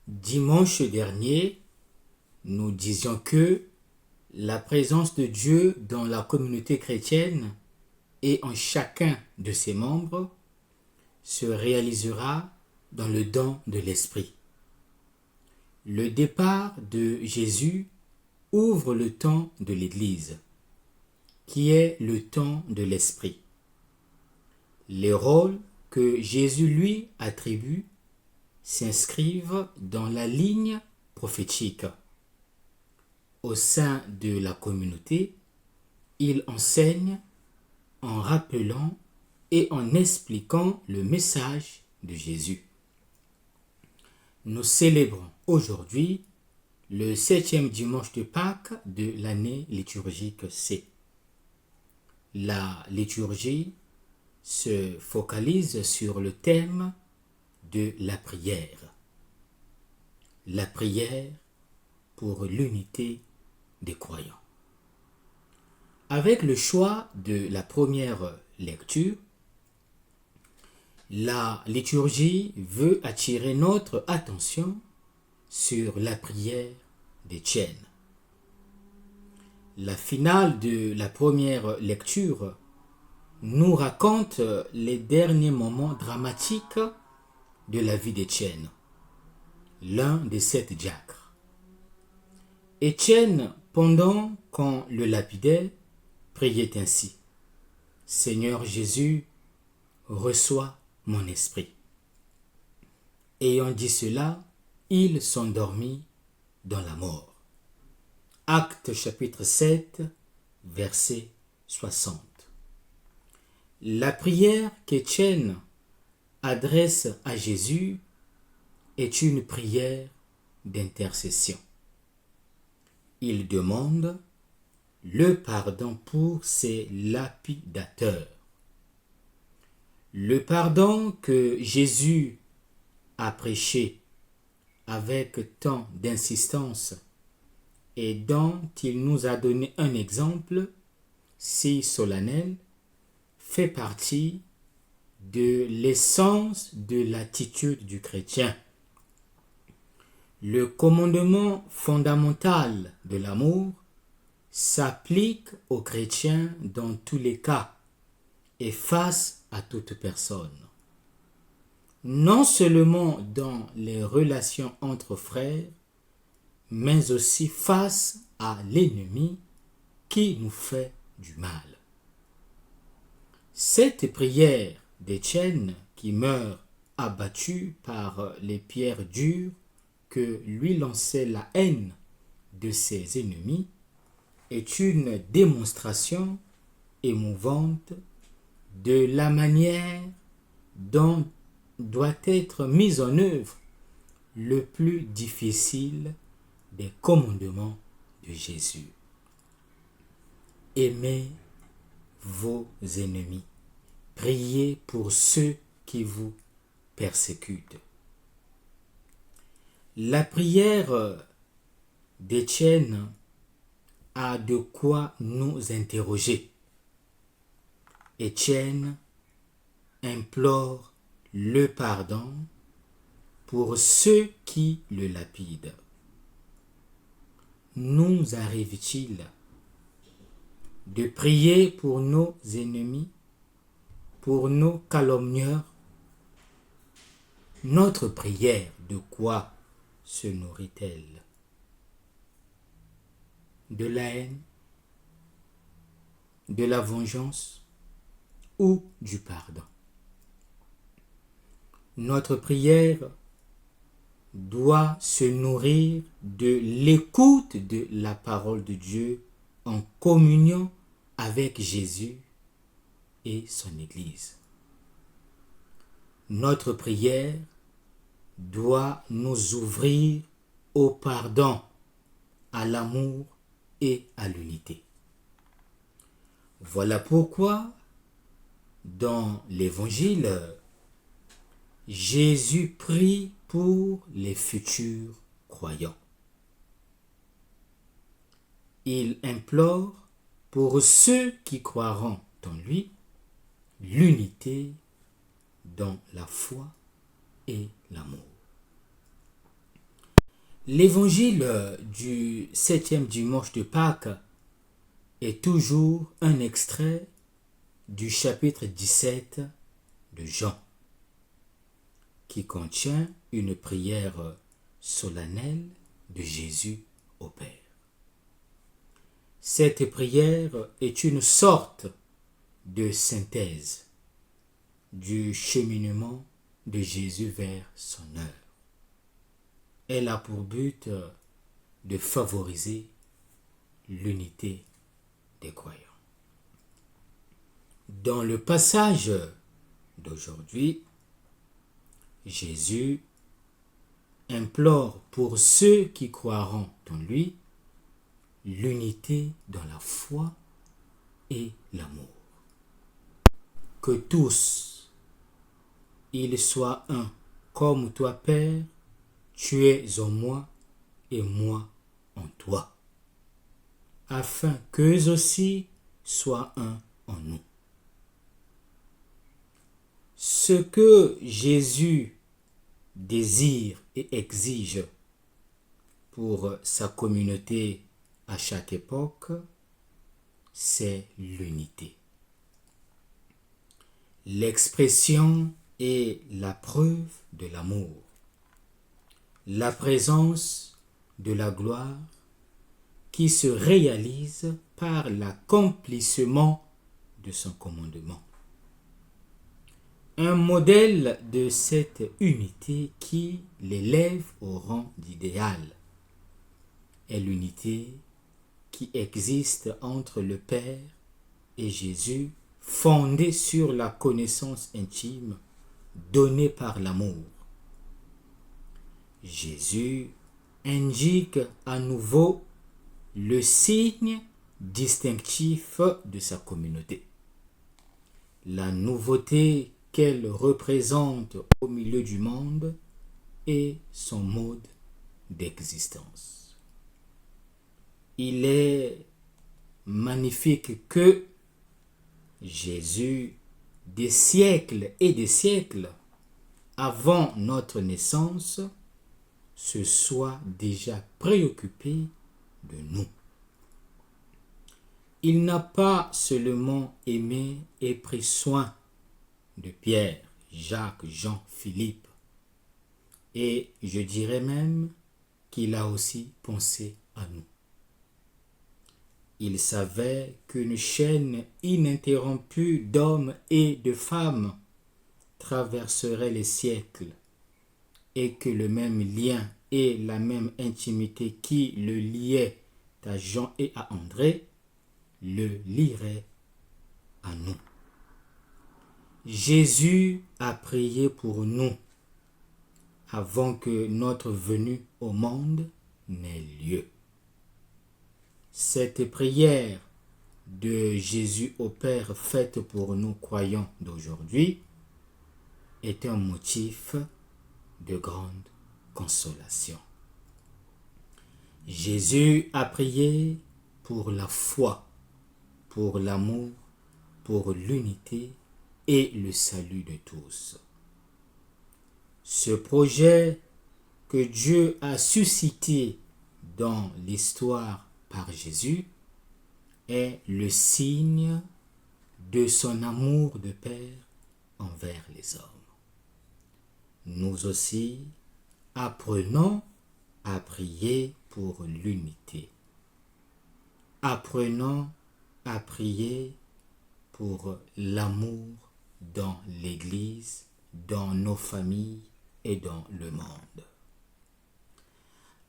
Dimanche dernier, nous disions que la présence de Dieu dans la communauté chrétienne et en chacun de ses membres se réalisera dans le don de l'Esprit. Le départ de Jésus ouvre le temps de l'Église, qui est le temps de l'Esprit. Les rôles que Jésus lui attribue s'inscrivent dans la ligne prophétique. Au sein de la communauté, il enseigne en rappelant et en expliquant le message de Jésus. Nous célébrons aujourd'hui le 7e dimanche de Pâques de l'année liturgique C. La liturgie se focalise sur le thème de la prière. La prière pour l'unité des croyants. Avec le choix de la première lecture, la liturgie veut attirer notre attention sur la prière d'Étienne. La finale de la première lecture nous raconte les derniers moments dramatiques de la vie d'Étienne, l'un des 7 diacres. Étienne, pendant qu'on le lapidait, priait ainsi: Seigneur Jésus, reçois mon esprit. Ayant dit cela, il s'endormit dans la mort. Actes chapitre 7, verset 60. La prière qu'Étienne adresse à Jésus est une prière d'intercession. Il demande le pardon pour ses lapidateurs. Le pardon que Jésus a prêché avec tant d'insistance et dont il nous a donné un exemple si solennel fait partie de l'essence de l'attitude du chrétien. Le commandement fondamental de l'amour s'applique aux chrétiens dans tous les cas et face à toute personne. Non seulement dans les relations entre frères, mais aussi face à l'ennemi qui nous fait du mal. Cette prière d'Étienne, qui meurt abattu par les pierres dures que lui lançait la haine de ses ennemis, est une démonstration émouvante de la manière dont doit être mis en œuvre le plus difficile des commandements de Jésus. Aimez vos ennemis. Priez pour ceux qui vous persécutent. La prière d'Étienne a de quoi nous interroger. Étienne implore le pardon pour ceux qui le lapident. Nous arrive-t-il de prier pour nos ennemis, pour nos calomnieurs? Notre prière, de quoi se nourrit-elle? De la haine, de la vengeance ou du pardon? Notre prière doit se nourrir de l'écoute de la parole de Dieu en communion avec Jésus et son Église. Notre prière doit nous ouvrir au pardon, à l'amour et à l'unité. Voilà pourquoi, dans l'Évangile, Jésus prie pour les futurs croyants. Il implore pour ceux qui croiront en lui l'unité dans la foi et l'amour. L'évangile du 7e dimanche de Pâques est toujours un extrait du chapitre 17 de Jean, qui contient une prière solennelle de Jésus au Père. Cette prière est une sorte de synthèse du cheminement de Jésus vers son heure. Elle a pour but de favoriser l'unité des croyants. Dans le passage d'aujourd'hui, Jésus implore pour ceux qui croiront en lui l'unité dans la foi et l'amour. Que tous, ils soient un, comme toi, Père, tu es en moi et moi en toi, afin qu'eux aussi soient un en nous. Ce que Jésus désire et exige pour sa communauté à chaque époque, c'est l'unité. L'expression est la preuve de l'amour, la présence de la gloire qui se réalise par l'accomplissement de son commandement. Un modèle de cette unité qui l'élève au rang d'idéal est l'unité qui existe entre le Père et Jésus, fondée sur la connaissance intime donnée par l'amour. Jésus indique à nouveau le signe distinctif de sa communauté. La nouveauté qu'elle représente au milieu du monde et son mode d'existence. Il est magnifique que Jésus, des siècles et des siècles avant notre naissance, se soit déjà préoccupé de nous. Il n'a pas seulement aimé et pris soin de Pierre, Jacques, Jean, Philippe, et je dirais même qu'il a aussi pensé à nous. Il savait qu'une chaîne ininterrompue d'hommes et de femmes traverserait les siècles et que le même lien et la même intimité qui le liait à Jean et à André le lierait à nous. Jésus a prié pour nous avant que notre venue au monde n'ait lieu. Cette prière de Jésus au Père faite pour nous croyants d'aujourd'hui est un motif de grande consolation. Jésus a prié pour la foi, pour l'amour, pour l'unité et le salut de tous. Ce projet que Dieu a suscité dans l'histoire par Jésus est le signe de son amour de Père envers les hommes. Nous aussi apprenons à prier pour l'unité. Apprenons à prier pour l'amour dans l'Église, dans nos familles et dans le monde.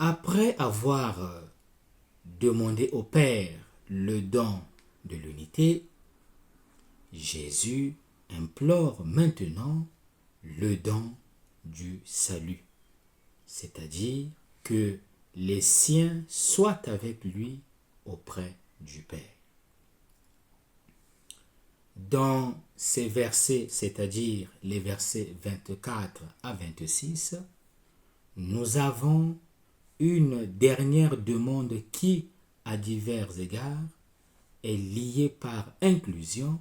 Après avoir demandé au Père le don de l'unité, Jésus implore maintenant le don du salut, c'est-à-dire que les siens soient avec lui auprès du Père. Dans ces versets, c'est-à-dire les versets 24 à 26, nous avons une dernière demande qui, à divers égards, est liée par inclusion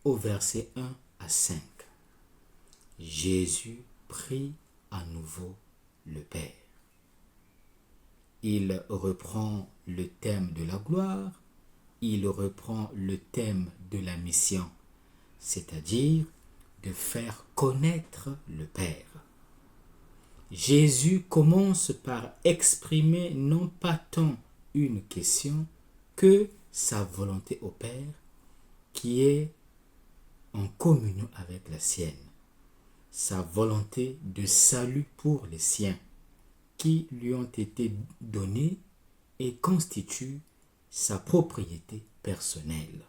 au verset 1 à 5. Jésus prie à nouveau le Père. il reprend le thème de la gloire, il reprend le thème de la mission, c'est-à-dire de faire connaître le Père. Jésus commence par exprimer non pas tant une question que sa volonté au Père qui est en communion avec la sienne, sa volonté de salut pour les siens qui lui ont été donnés et constituent sa propriété personnelle.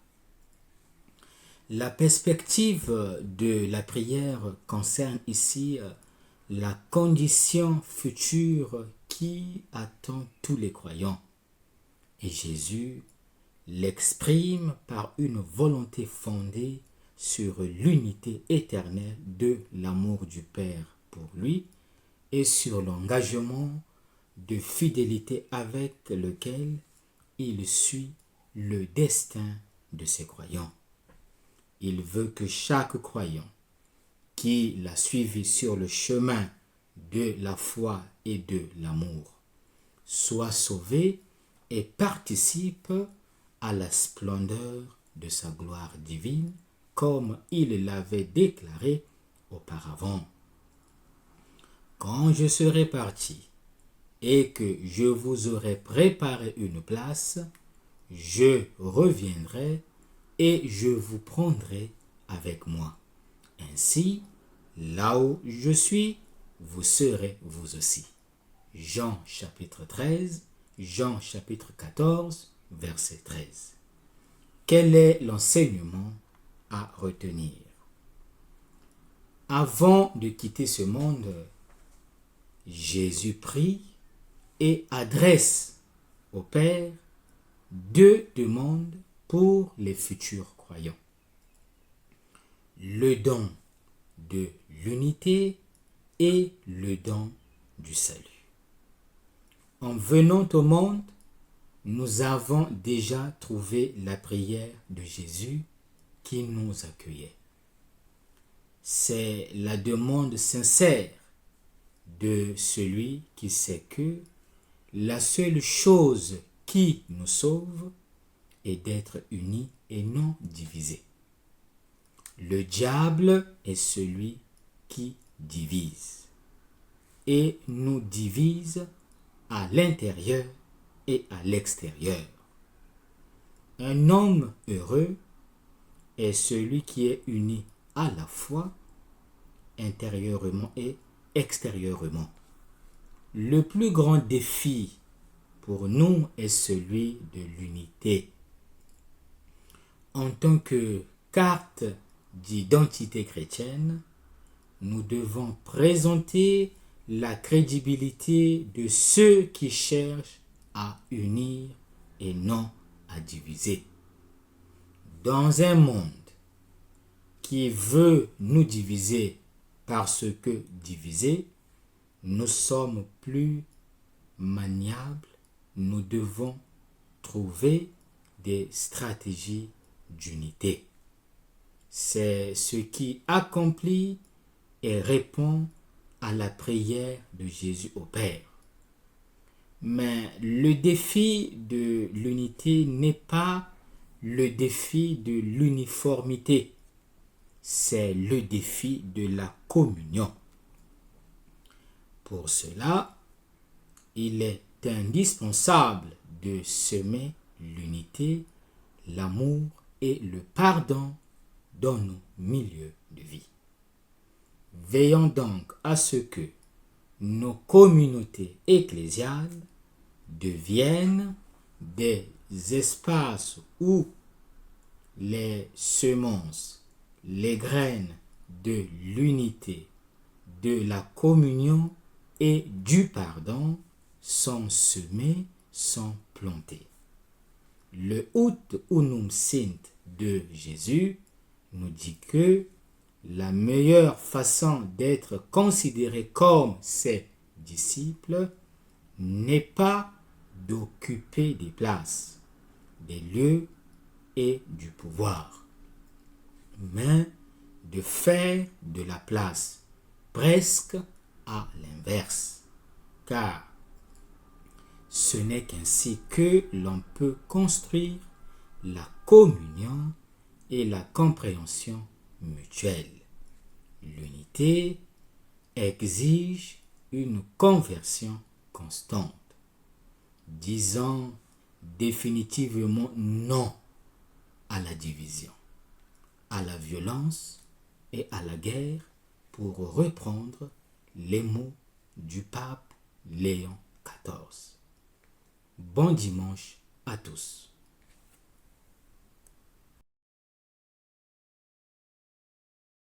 La perspective de la prière concerne ici la condition future qui attend tous les croyants. Et Jésus l'exprime par une volonté fondée sur l'unité éternelle de l'amour du Père pour lui et sur l'engagement de fidélité avec lequel il suit le destin de ses croyants. Il veut que chaque croyant qui l'a suivi sur le chemin de la foi et de l'amour soit sauvé et participe à la splendeur de sa gloire divine comme il l'avait déclaré auparavant. Quand je serai parti et que je vous aurai préparé une place, je reviendrai et je vous prendrai avec moi. Ainsi, là où je suis, vous serez vous aussi. Jean chapitre 13, Jean chapitre 14, verset 13. Quel est l'enseignement à retenir? Avant de quitter ce monde, Jésus prie et adresse au Père deux demandes pour les futurs croyants. Le don de l'unité et le don du salut. En venant au monde, nous avons déjà trouvé la prière de Jésus qui nous accueillait. C'est la demande sincère de celui qui sait que la seule chose qui nous sauve est d'être unis et non divisés. Le diable est celui qui divise et nous divise à l'intérieur et à l'extérieur. Un homme heureux est celui qui est uni à la fois intérieurement et extérieurement. Le plus grand défi pour nous est celui de l'unité. En tant que carte d'identité chrétienne, nous devons présenter la crédibilité de ceux qui cherchent à unir et non à diviser. Dans un monde qui veut nous diviser parce que diviser, nous sommes plus maniables, nous devons trouver des stratégies d'unité. C'est ce qui accomplit et répond à la prière de Jésus au Père. Mais le défi de l'unité n'est pas le défi de l'uniformité, c'est le défi de la communion. Pour cela, il est indispensable de semer l'unité, l'amour et le pardon dans nos milieux de vie. Veillons donc à ce que nos communautés ecclésiales deviennent des espaces où les semences, les graines de l'unité, de la communion et du pardon sont semées, sont plantées. Le Ut Unum Sint de Jésus nous dit que la meilleure façon d'être considéré comme ses disciples n'est pas d'occuper des places, des lieux et du pouvoir, mais de faire de la place, presque à l'inverse. Car Ce n'est qu'ainsi que l'on peut construire la communion et la compréhension mutuelle. L'unité exige une conversion constante. Disons définitivement non à la division, à la violence et à la guerre, pour reprendre les mots du pape Léon XIV. Bon dimanche à tous.